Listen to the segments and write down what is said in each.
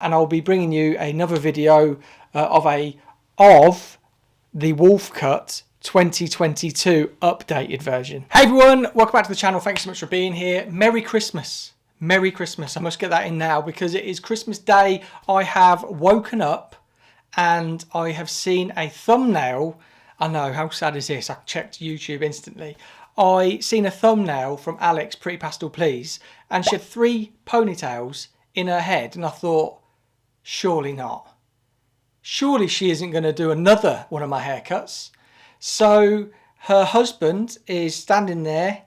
and I'll be bringing you another video of the Wolf Cut 2022 updated version. Hey everyone, welcome back to the channel. Thanks so much for being here. Merry Christmas. Merry Christmas. I must get that in now because it is Christmas Day. I have woken up and I have seen a thumbnail. I know, how sad is this? I checked YouTube instantly. I seen a thumbnail from Alex, Pretty Pastel Please, and she had 3 ponytails in her head, and I thought, surely not. Surely she isn't going to do another one of my haircuts. So her husband is standing there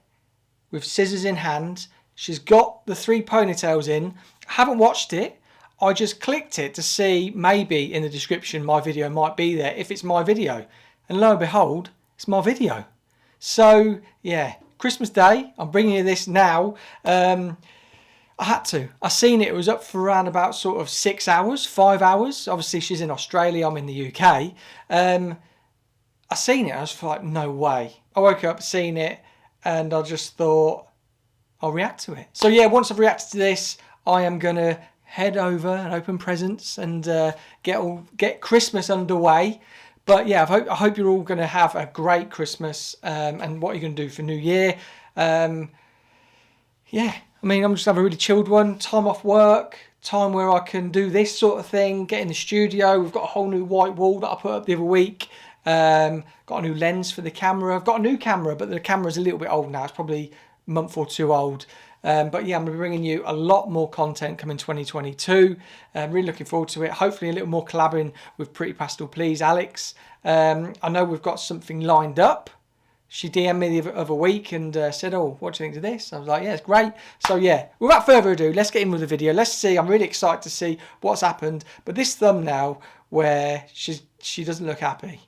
with scissors in hand. She's got the 3 ponytails in. I haven't watched it. I just clicked it to see maybe in the description my video might be there if it's my video. And lo and behold, it's my video. So yeah, Christmas Day, I'm bringing you this now. I had to. I seen it was up for around about sort of 6 hours, 5 hours. Obviously she's in Australia, I'm in the UK. I seen it, I was like, no way. I woke up, seen it, and I just thought, I'll react to it. So yeah, once I've reacted to this, I am gonna head over and open presents and get Christmas underway. But yeah, I hope you're all gonna have a great Christmas and what you're gonna do for New Year. Yeah, I mean, I'm just have a really chilled one, time off work, time where I can do this sort of thing, get in the studio. We've got a whole new white wall that I put up the other week. Got a new lens for the camera. I've got a new camera, but the camera's a little bit old now. It's probably a month or 2 old. But yeah, I'm going to be bringing you a lot more content coming 2022. Really looking forward to it. Hopefully a little more collabing with Pretty Pastel Please, Alex. I know we've got something lined up. She DM'd me the other week and said, oh, what do you think of this? I was like, yeah, it's great. So yeah, without further ado, let's get in with the video. Let's see. I'm really excited to see what's happened. But this thumbnail where she doesn't look happy.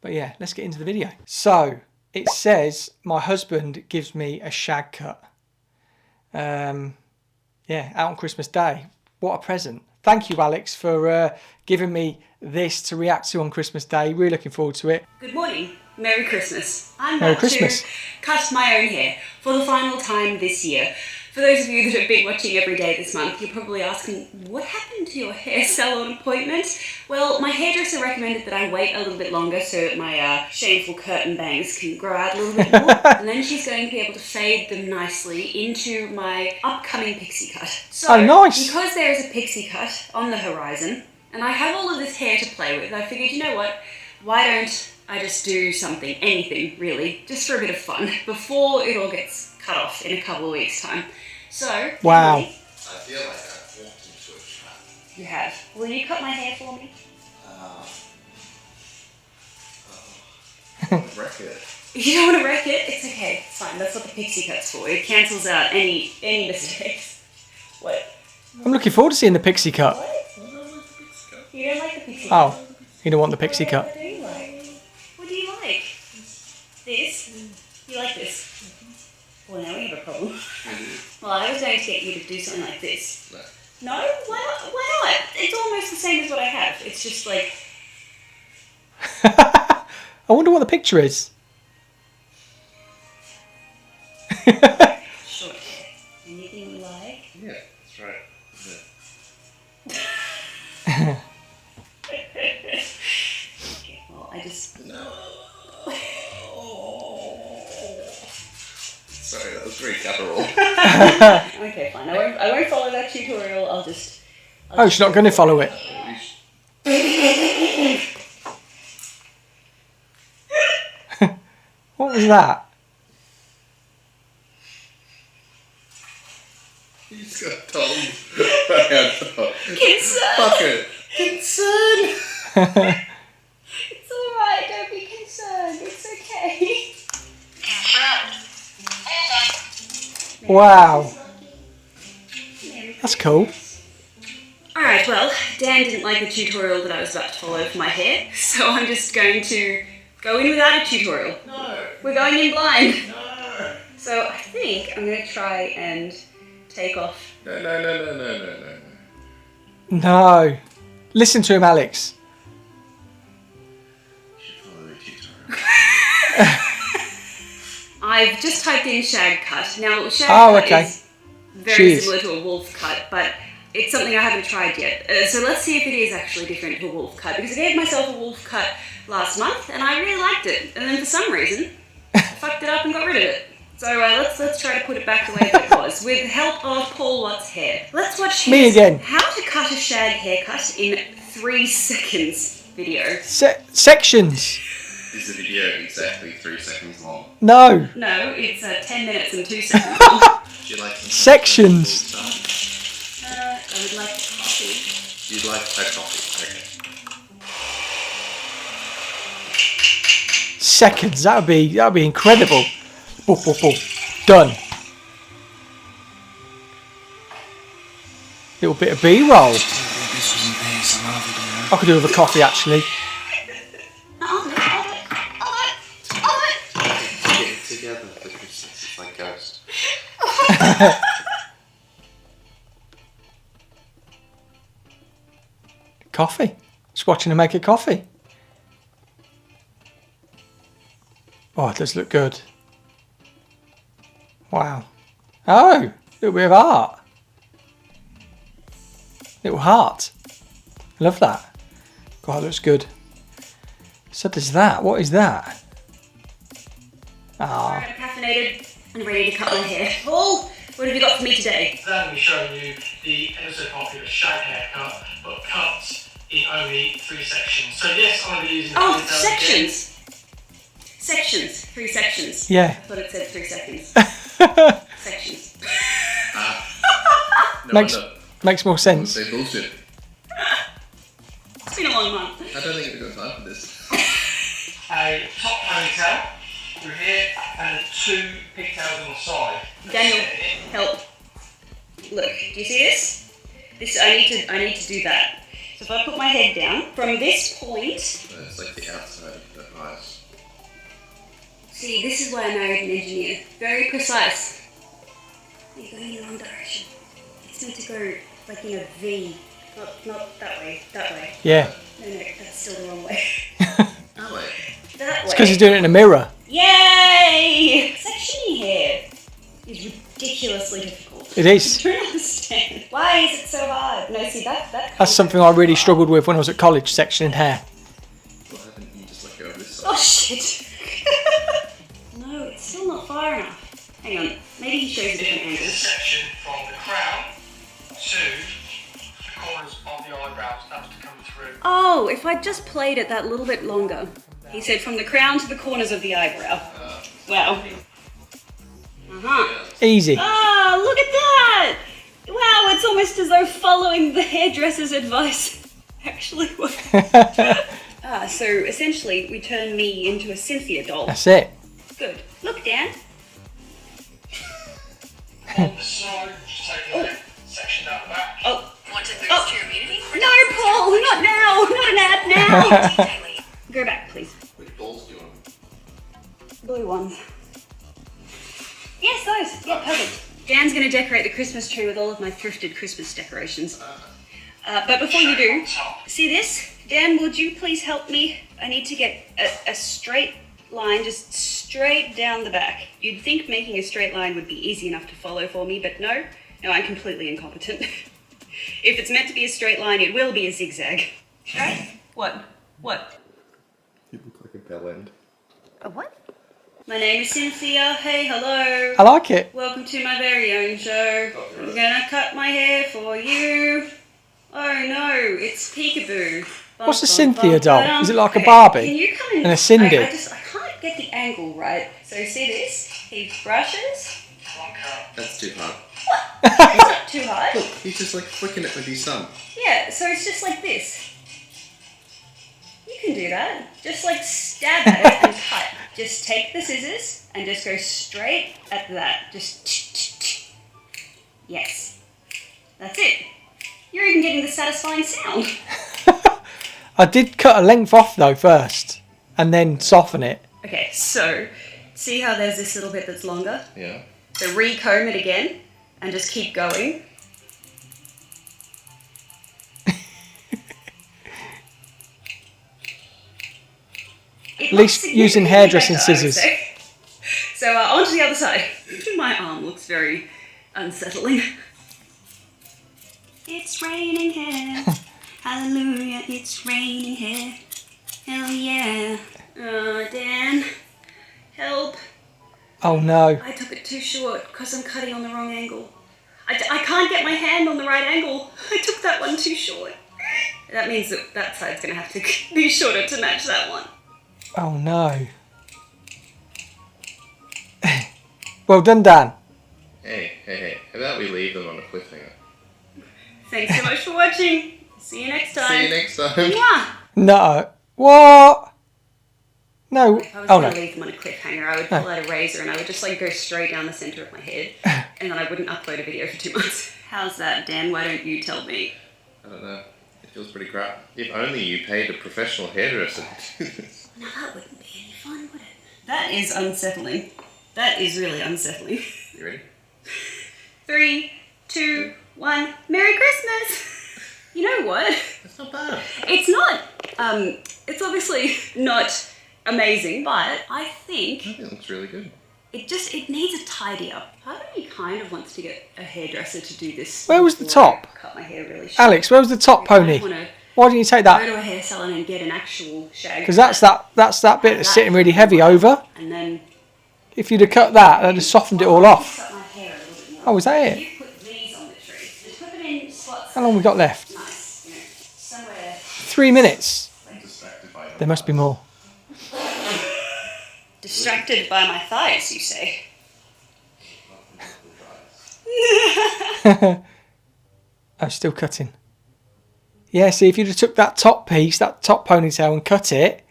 But yeah, let's get into the video. So it says my husband gives me a shag cut. Yeah, out on Christmas Day. What a present. Thank you, Alex, for giving me this to react to on Christmas Day. Really looking forward to it. Good morning. Merry Christmas. I'm about to cut my own hair for the final time this year. For those of you that have been watching every day this month, you're probably asking, what happened to your hair salon appointment? Well, my hairdresser recommended that I wait a little bit longer so that my shameful curtain bangs can grow out a little bit more. And then she's going to be able to fade them nicely into my upcoming pixie cut. So, oh, nice. Because there is a pixie cut on the horizon, and I have all of this hair to play with, I figured, you know what, why don't I just do something, anything really, just for a bit of fun, before it all gets cut off in a couple of weeks' time. So, wow. Emily, I feel like I've walked into a trap. you have. Will you cut my hair for me? I don't want to wreck it. You don't want to wreck it? It's okay. It's fine. That's what the pixie cut's for. It cancels out any mistakes. What? I'm looking forward to seeing the pixie cut. What? You don't like the pixie cut? Oh, you don't want the pixie cut. What do you like? What do you like? This? You like this? Well, now we have a problem. Well, I was going to get you to do something like this. No? Why not? It's almost the same as what I have. It's just like... I wonder what the picture is. Short hair. Anything you like? Yeah, that's right. Okay, well, I just... No. Sorry, that was very guttural. Okay, fine. I won't follow that tutorial. I'll just... Oh, she's not going to follow it. What was that? You just got told. Concern! Fuck it. Concern! It's alright, don't be concerned. It's okay. Wow. That's cool. Alright, well, Dan didn't like the tutorial that I was about to follow for my hair, so I'm just going to go in without a tutorial. No. We're going in blind. No. So I think I'm going to try and take off. No. No. Listen to him, Alex. You should follow the tutorial. I've just typed in shag cut. Now, shag cut is very similar to a wolf cut, but it's something I haven't tried yet. So let's see if it is actually different to a wolf cut, because I gave myself a wolf cut last month and I really liked it, and then for some reason I fucked it up and got rid of it. So let's try to put it back the way that it was, with the help of Paul Watts hair. Let's watch Me his again. how to cut a shag haircut in 3 seconds video. Sections. Is the video exactly 3 seconds long? No. No, it's 10 minutes and 2 seconds long. Would you like some Sections. I would like coffee. You'd like a coffee, okay. Seconds. That would be incredible. Boop, boop, boop. Done. Little bit of B-roll. I could do with a coffee actually. Get it together for Christmas, it's like Ghost. Coffee. Just watching her make a coffee. Oh, it does look good. Wow. Oh, little bit of art. Little heart. Love that. God, it looks good. So does that. What is that? Ah. I'm caffeinated and ready to cut my hair. Paul, what have you got for me today? Today I'm going to be showing you the ever so popular shag haircut, but cut in only 3 sections. So yes, I'm going to be using Oh, sections. Sections. 3 sections. Yeah. I thought it said 3 seconds. Sections. No wonder. Makes more sense. Say bullshit. It's been a long month. I don't think we've got time for this. A top ponytail through here and 2 pigtails on the side. Daniel, help. Look, do you see this? I need to do that. So if I put my head down from this point. It's like the outside of the eyes. See, this is why I married an engineer. Very precise. You're going in the wrong direction. It's meant to go like in a V. Not that way. That way. Yeah. No, that's still the wrong way. That way. That way. It's because he's doing it in a mirror. Yay! Sectioning hair is ridiculously difficult. It is. I don't understand. Why is it so hard? No, see, That's something I really struggled with when I was at college, sectioning hair. What happened? You just let go of this side. Oh, shit. No, it's still not far enough. Hang on. Maybe he shows a different angle. Section from the crown to the corners of the eyebrows. That's to come through. Oh, if I just played it that little bit longer. He said from the crown to the corners of the eyebrow. Wow. Uh-huh. Easy. Ah, look at that! Wow, it's almost as though following the hairdresser's advice actually worked. So essentially we turn me into a Cynthia doll. That's it. Good. Look, Dan. On the side, just take a section down the back. Oh. Want to boost your immunity? No, Paul, not now! Not an ad now! Go back, please. Which balls do you want? Blue ones. Yes, those. Yeah, perfect. Dan's going to decorate the Christmas tree with all of my thrifted Christmas decorations. But before you do, see this? Dan, would you please help me? I need to get a straight line, just straight down the back. You'd think making a straight line would be easy enough to follow for me, but no, I'm completely incompetent. If it's meant to be a straight line, it will be a zigzag. Right? What? You look like a bell end. A what? My name is Cynthia. Hey, hello. I like it. Welcome to my very own show. I'm gonna cut my hair for you. Oh no, it's peekaboo. What's a Cynthia doll? Is it like a Barbie? Can you come in? And a Cindy? I can't get the angle right. So see this? He brushes. That's too hard. Is that too hard? Look, he's just like flicking it with his thumb. Yeah, so it's just like this. You can do that. Just like stab at it and cut. Just take the scissors and just go straight at that. Just yes. That's it. You're even getting the satisfying sound. I did cut a length off though first, and then soften it. Okay, so see how there's this little bit that's longer? Yeah. So recomb it again and just keep going. At least using hairdressing scissors. So on to the other side. My arm looks very unsettling. It's it's raining here. Hallelujah, it's raining here. Hell yeah. Oh, Dan. Help. Oh no. I took it too short because I'm cutting on the wrong angle. I can't get my hand on the right angle. I took that one too short. That means that side's going to have to be shorter to match that one. Oh no. Well done, Dan. Hey. How about we leave them on a cliffhanger? Thanks so much for watching. See you next time. See you next time. Mwah! No. What? No. If I was Oh going no. to leave them on a cliffhanger, I would pull out a razor and I would just like go straight down the centre of my head, and then I wouldn't upload a video for 2 months. How's that, Dan? Why don't you tell me? I don't know. It feels pretty crap. If only you paid a professional hairdresser to do this. No, that wouldn't be any fun, would it? That is unsettling. That is really unsettling. You ready? 3, 2, 1. Merry Christmas! You know what? That's not bad. It's not, it's obviously not amazing, but I think I think it looks really good. it needs a tidy up. Part of me kind of wants to get a hairdresser to do this. Where was the before I top? Cut my hair really short. Alex, where was the top pony? I want to Why didn't you take go that? to a hair salon and get an actual shag. Because that's that bit that's sitting really heavy over. And then If you'd have cut that, that'd have softened it all off. cut my hair a little bit more. Oh, is that it? You put these on the tree. Just put them in slots. How long we got left? Nice, you know, somewhere. 3 minutes. I'm distracted by There must be more. Distracted by my thighs, you say? Oh, still cutting. Yeah, see, if you'd have took that top piece, that top ponytail, and cut it,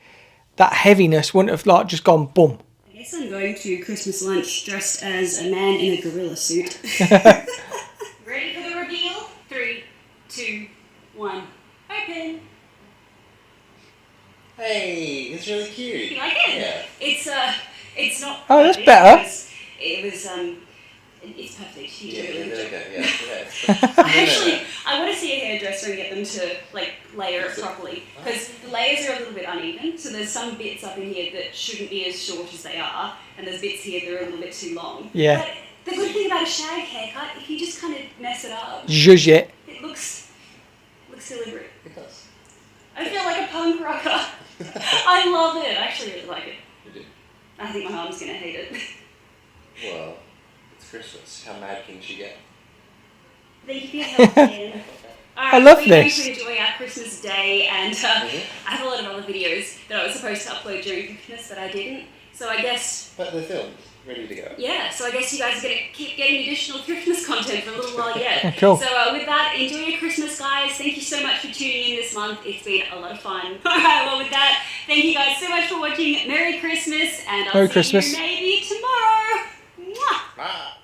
that heaviness wouldn't have like just gone boom. I guess I'm going to Christmas lunch dressed as a man in a gorilla suit. Ready for the reveal? 3, 2, 1. Open. Hey, it's really cute. You like it? Yeah. It's not. Oh, that's perfect better. because it's perfect. You did a really good job. Yeah. I want to see a hairdresser and get them to like layer it properly because the layers are a little bit uneven. So there's some bits up in here that shouldn't be as short as they are, and there's bits here that are a little bit too long. Yeah. But the good thing about a shag haircut, if you just kind of mess it up, Zhuzh it. it looks deliberate. It does. I feel like a punk rocker. I love it. I actually really like it. You do. I think my mom's gonna hate it. Well, it's Christmas. How mad can she get? Thank you for your help, Dan. I love we're this. going to enjoy our Christmas day, and I have a lot of other videos that I was supposed to upload during Christmas that I didn't. So I guess, But they're filmed, ready to go. yeah, so I guess you guys are going to keep getting additional Christmas content for a little while yet. Cool. So with that, enjoy your Christmas, guys. Thank you so much for tuning in this month. It's been a lot of fun. Alright, well with that, thank you guys so much for watching. Merry Christmas, and I'll Merry see Christmas. you maybe tomorrow. Mwah! Ah.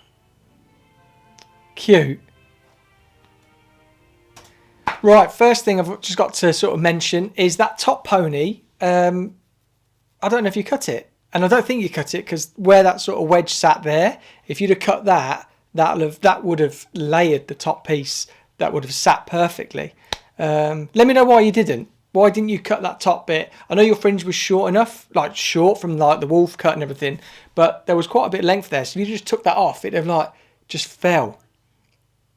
Cute. Right, first thing I've just got to sort of mention is that top pony. I don't know if you cut it, and I don't think you cut it because where that sort of wedge sat there, if you'd have cut that, that would have layered the top piece. That would have sat perfectly. Let me know why you didn't. Why didn't you cut that top bit? I know your fringe was short enough, like short from like the wolf cut and everything, but there was quite a bit of length there. So if you just took that off, it'd have like just fell,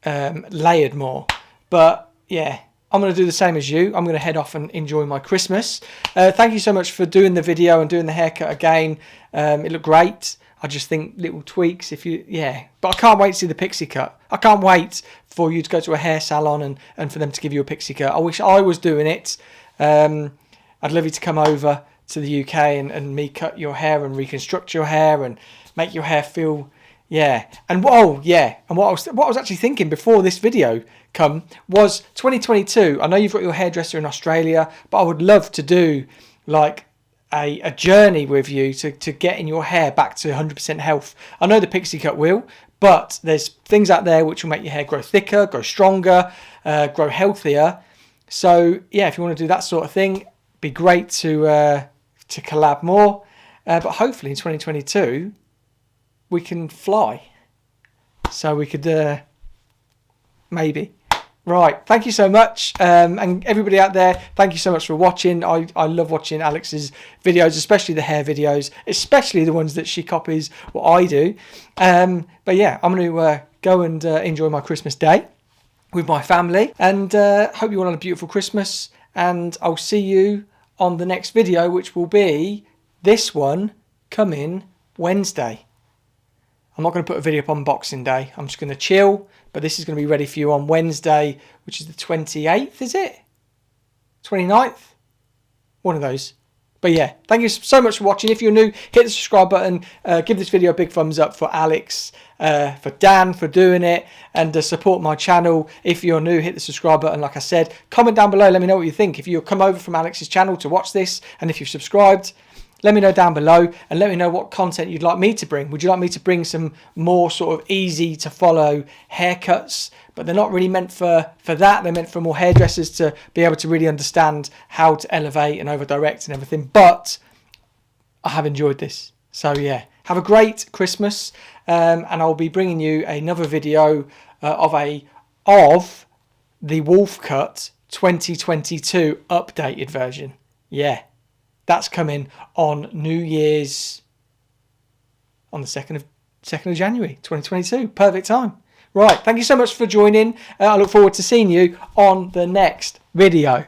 layered more. But yeah, I'm going to do the same as you. I'm going to head off and enjoy my Christmas. Thank you so much for doing the video and doing the haircut again. It looked great. I just think little tweaks but I can't wait to see the pixie cut. I can't wait for you to go to a hair salon and for them to give you a pixie cut. I wish I was doing it. I'd love you to come over to the UK and me cut your hair and reconstruct your hair and make your hair feel, and and what I was actually thinking before this video was 2022. I know you've got your hairdresser in Australia, but I would love to do like a journey with you to getting your hair back to 100% health. I know the pixie cut will, but there's things out there which will make your hair grow thicker, grow stronger, grow healthier. So yeah, if you want to do that sort of thing, be great to collab more. But hopefully in 2022 we can fly. So we could maybe. Right, thank you so much, and everybody out there, thank you so much for watching. I love watching Alex's videos, especially the hair videos, especially the ones that she copies what I do. But yeah, I'm going to go and enjoy my Christmas day, with my family, and hope you all had a beautiful Christmas, and I'll see you on the next video, which will be this one coming Wednesday. I'm not going to put a video up on Boxing Day. I'm just going to chill, but this is going to be ready for you on Wednesday, which is the 28th, is it? 29th? One of those. But yeah, thank you so much for watching. If you're new, hit the subscribe button. Give this video a big thumbs up for Alex, for Dan for doing it, and support my channel. If you're new, hit the subscribe button. Like I said, comment down below. Let me know what you think. If you come over from Alex's channel to watch this, and if you've subscribed, let me know down below, and let me know what content you'd like me to bring. Would you like me to bring some more sort of easy to follow haircuts? But they're not really meant for that. They're meant for more hairdressers to be able to really understand how to elevate and over direct and everything. But I have enjoyed this. So yeah, have a great Christmas. And I'll be bringing you another video of the Wolf Cut 2022 updated version. Yeah. That's coming on New Year's, on the 2nd of January 2022. Perfect time. Right, thank you so much for joining. I look forward to seeing you on the next video.